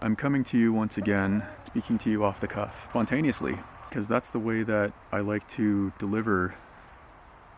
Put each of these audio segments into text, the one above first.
I'm coming to you once again, speaking to you off the cuff, spontaneously, because that's the way that I like to deliver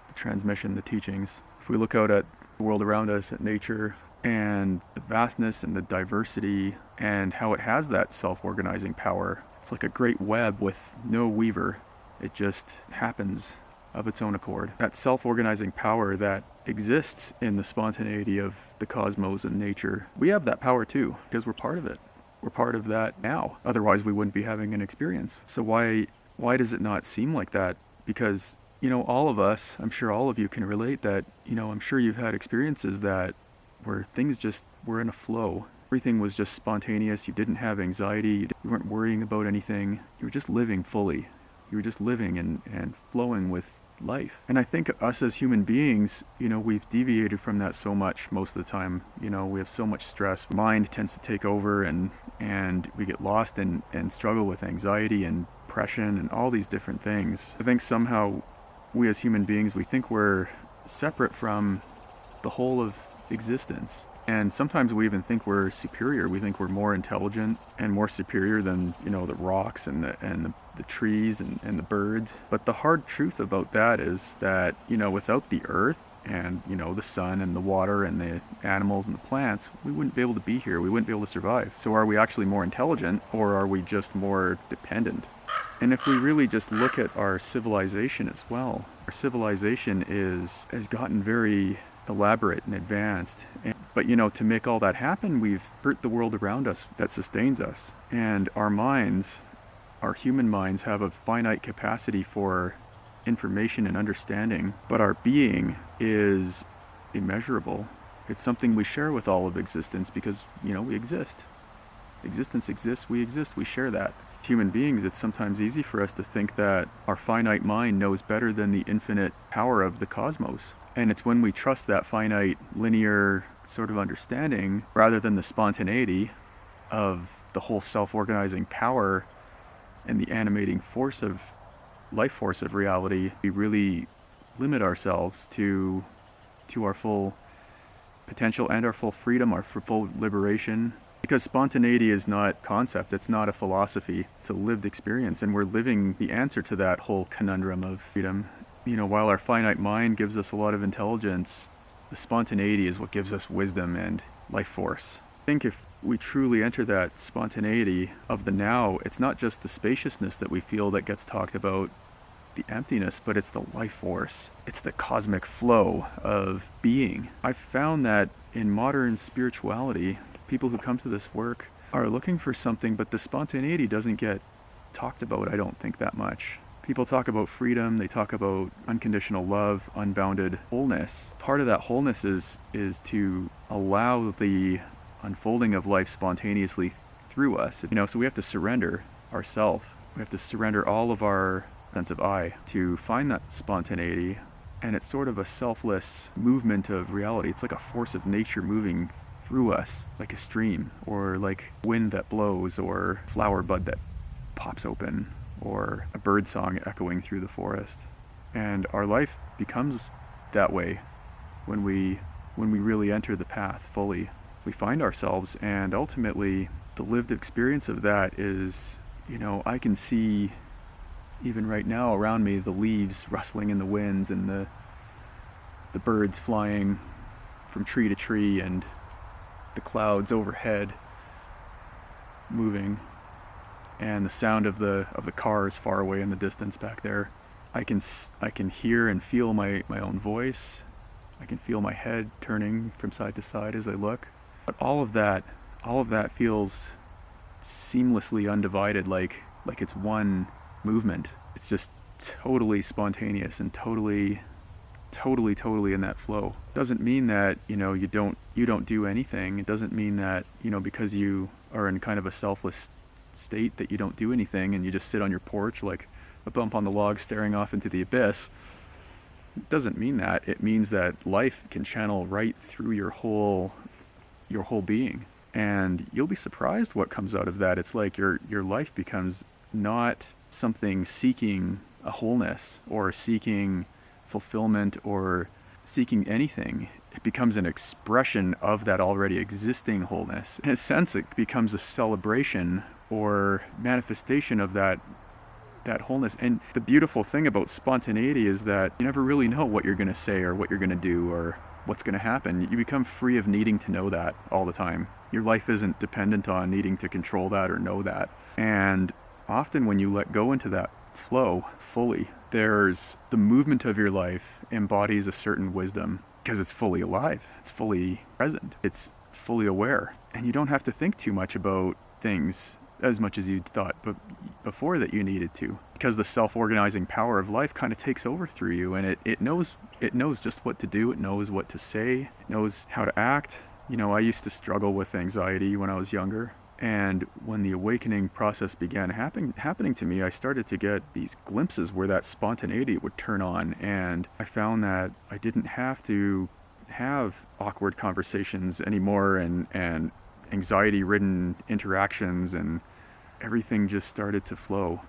the transmission, the teachings. If we look out at the world around us, at nature, and the vastness and the diversity, and how it has that self-organizing power, it's like a great web with no weaver. It just happens of its own accord. That self-organizing power that exists in the spontaneity of the cosmos and nature, we have that power too, because we're part of it. We're part of that now. Otherwise, we wouldn't be having an experience. So why does it not seem like that? Because, all of us, I'm sure all of you can relate that, I'm sure you've had experiences that where things just were in a flow. Everything was just spontaneous. You didn't have anxiety. You weren't worrying about anything. You were just living fully. You were just living and flowing with life. And I think us as human beings, we've deviated from that so much most of the time. We have so much stress. Mind tends to take over and we get lost and struggle with anxiety and depression and all these different things. I think somehow we as human beings, we think we're separate from the whole of existence. And sometimes we even think we're superior. We think we're more intelligent and more superior than, the rocks and the trees and the birds. But the hard truth about that is that, without the earth and, the sun and the water and the animals and the plants, we wouldn't be able to be here. We wouldn't be able to survive. So are we actually more intelligent, or are we just more dependent? And if we really just look at our civilization as well, our civilization has gotten very elaborate and advanced. But to make all that happen, we've hurt the world around us that sustains us. And our minds, our human minds, have a finite capacity for information and understanding, but our being is immeasurable. It's something we share with all of existence because, we exist. Existence exists, we exist, we share that. As human beings, it's sometimes easy for us to think that our finite mind knows better than the infinite power of the cosmos. And it's when we trust that finite, linear sort of understanding, rather than the spontaneity of the whole self-organizing power and the animating force of life force of reality, we really limit ourselves to our full potential and our full freedom, our full liberation. Because spontaneity is not concept, it's not a philosophy, it's a lived experience, and we're living the answer to that whole conundrum of freedom. While our finite mind gives us a lot of intelligence, the spontaneity is what gives us wisdom and life force. I think if we truly enter that spontaneity of the now, it's not just the spaciousness that we feel that gets talked about, the emptiness, but it's the life force. It's the cosmic flow of being. I've found that in modern spirituality, people who come to this work are looking for something, but the spontaneity doesn't get talked about, I don't think, that much. People talk about freedom, they talk about unconditional love, unbounded wholeness. Part of that wholeness is to allow the unfolding of life spontaneously through us. So we have to surrender ourselves. We have to surrender all of our sense of I to find that spontaneity. And it's sort of a selfless movement of reality. It's like a force of nature moving through us, like a stream, or like wind that blows, or flower bud that pops open, or a bird song echoing through the forest. And our life becomes that way when we really enter the path fully. We find ourselves, and ultimately the lived experience of that is, I can see even right now around me the leaves rustling in the winds and the birds flying from tree to tree, and the clouds overhead moving, and the sound of the cars far away in the distance back there. I can hear and feel my own voice. I can feel my head turning from side to side as I look. But all of that feels seamlessly undivided, like it's one movement. It's just totally spontaneous and totally in that flow. Doesn't mean that you don't do anything. It doesn't mean that because you are in kind of a selfless state that you don't do anything and you just sit on your porch like a bump on the log staring off into the abyss. It doesn't mean that. It means that life can channel right through your whole being, and you'll be surprised what comes out of that. It's like your life becomes not something seeking a wholeness or seeking fulfillment or seeking anything. it becomes an expression of that already existing wholeness. In a sense, it becomes a celebration or manifestation of that wholeness. And the beautiful thing about spontaneity is that you never really know what you're going to say or what you're going to do or what's going to happen. You become free of needing to know that all the time. Your life isn't dependent on needing to control that or know that. And often when you let go into that flow fully, there's the movement of your life embodies a certain wisdom because it's fully alive, it's fully present, it's fully aware. And you don't have to think too much about things as much as you thought but before that you needed to, because the self-organizing power of life kind of takes over through you, and it knows just what to do, it knows what to say, it knows how to act. You know, I used to struggle with anxiety when I was younger, and when the awakening process began happening to me, I started to get these glimpses where that spontaneity would turn on, and I found that I didn't have to have awkward conversations anymore and anxiety-ridden interactions, and everything just started to flow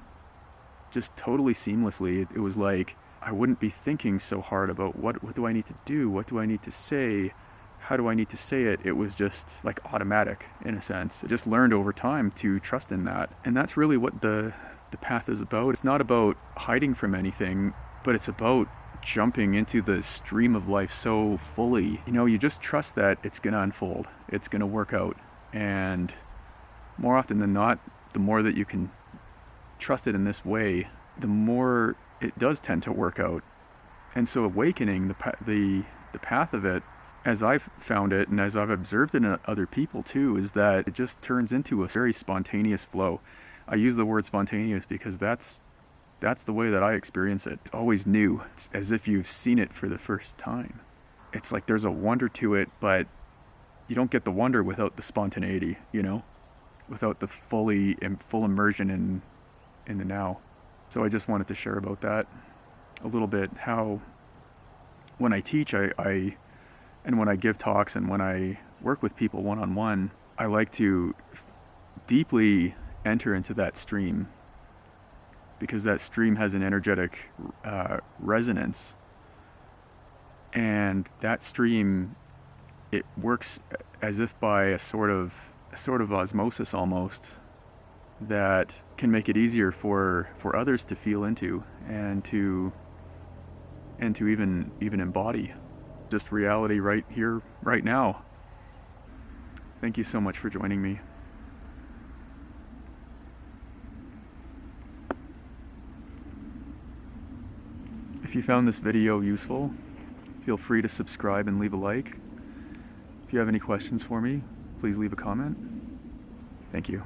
just totally seamlessly. It was like I wouldn't be thinking so hard about what do I need to do, what do I need to say, how do I need to say it. It was just like automatic in a sense. I just learned over time to trust in that, and that's really what the path is about. It's not about hiding from anything, but it's about jumping into the stream of life so fully. You know, you just trust that it's going to unfold, it's going to work out, and more often than not, the more that you can trust it in this way, the more it does tend to work out. And so awakening, the path of it, as I've found it and as I've observed it in other people too, is that it just turns into a very spontaneous flow. I use the word spontaneous because that's the way that I experience it. It's always new. It's as if you've seen it for the first time. It's like there's a wonder to it, but you don't get the wonder without the spontaneity, you know? Without the full immersion in the now. So I just wanted to share about that a little bit, how when I teach, I and when I give talks and when I work with people one-on-one, I like to deeply enter into that stream, because that stream has an energetic resonance, and that stream, it works as if by a sort of osmosis almost, that can make it easier for others to feel into and to even embody just reality right here, right now. Thank you so much for joining me. If you found this video useful, feel free to subscribe and leave a like. If you have any questions for me, please leave a comment. Thank you.